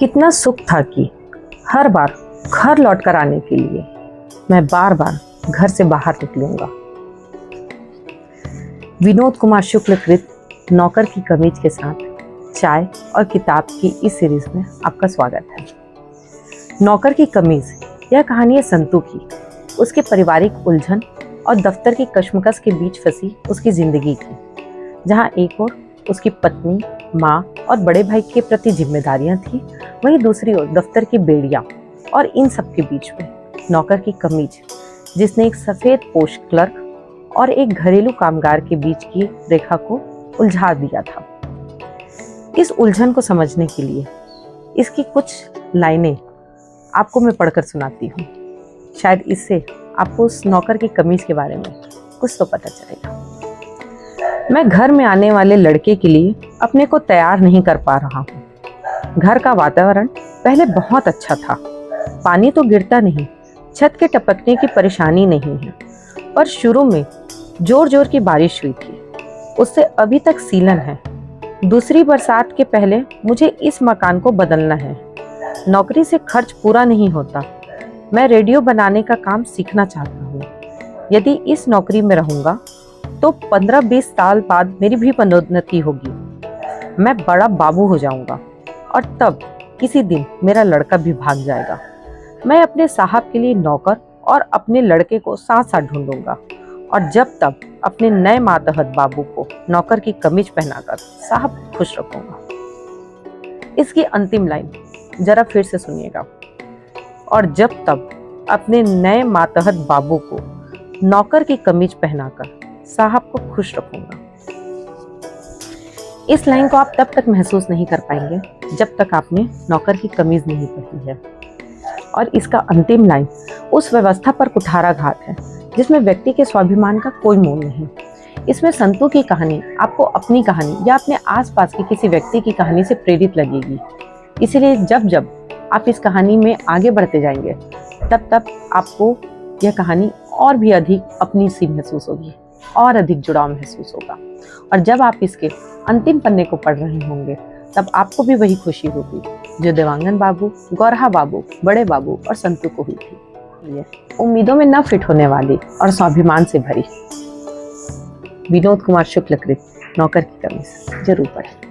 कितना सुख था कि हर बार घर लौट कर आने के लिए मैं बार बार घर से बाहर निकलूंगा। विनोद कुमार शुक्ल कृत नौकर की कमीज के साथ चाय और किताब की इस सीरीज में आपका स्वागत है। नौकर की कमीज यह कहानी है संतू की, उसके पारिवारिक उलझन और दफ्तर की कश्मकश के बीच फंसी उसकी जिंदगी की, जहां एक ओर उसकी पत्नी, माँ और बड़े भाई के प्रति जिम्मेदारियां थी, वहीं दूसरी ओर दफ्तर की बेड़ियां और इन सब के बीच में नौकर की कमीज, जिसने एक सफेद पोश क्लर्क और एक घरेलू कामगार के बीच की रेखा को उलझा दिया था। इस उलझन को समझने के लिए इसकी कुछ लाइनें आपको मैं पढ़कर सुनाती हूँ। शायद इससे आपको उस नौकर की कमीज के बारे में कुछ तो पता चलेगा। मैं घर में आने वाले लड़के के लिए अपने को तैयार नहीं कर पा रहा हूँ। घर का वातावरण पहले बहुत अच्छा था, पानी तो गिरता नहीं, छत के टपकने की परेशानी नहीं है, पर शुरू में जोर जोर की बारिश हुई थी, उससे अभी तक सीलन है। दूसरी बरसात के पहले मुझे इस मकान को बदलना है। नौकरी से खर्च पूरा नहीं होता। मैं रेडियो बनाने का काम सीखना चाहता हूँ। यदि इस नौकरी में रहूंगा तो 15-20 साल बाद मेरी भी पदोन्नति होगी। मैं बड़ा बाबू हो जाऊंगा और तब किसी दिन मेरा लड़का भी भाग जाएगा। मैं अपने साहब के लिए नौकर और अपने लड़के को साथ साथ ढूंढूंगा, और जब तक अपने नए मातहत बाबू को नौकर की कमीज पहनाकर साहब खुश रखूंगा। इसकी अंतिम लाइन जरा फिर से सुनिएगा। और जब तक अपने नए मातहत बाबू को नौकर की कमीज पहनाकर साहब को खुश रखूंगा। इस लाइन को आप तब तक महसूस नहीं कर पाएंगे जब तक आपने नौकर की कमीज नहीं पहनी है। और इसका अंतिम लाइन उस व्यवस्था पर कुठाराघात है जिसमें व्यक्ति के स्वाभिमान का कोई मोल नहीं। इसमें संतू की कहानी आपको अपनी कहानी या अपने आसपास के किसी व्यक्ति की कहानी से प्रेरित लगेगी। इसीलिए जब जब आप इस कहानी में आगे बढ़ते जाएंगे तब तब आपको यह कहानी और भी अधिक अपनी सी महसूस होगी और अधिक जुड़ाव महसूस होगा। और जब आप इसके अंतिम पन्ने को पढ़ रहे होंगे तब आपको भी वही खुशी होगी जो देवांगन बाबू, गौरहा बाबू, बड़े बाबू और संतू को हुई थी। उम्मीदों में न फिट होने वाली और स्वाभिमान से भरी विनोद कुमार शुक्ल कृत नौकर की कमीज जरूर पढ़ें।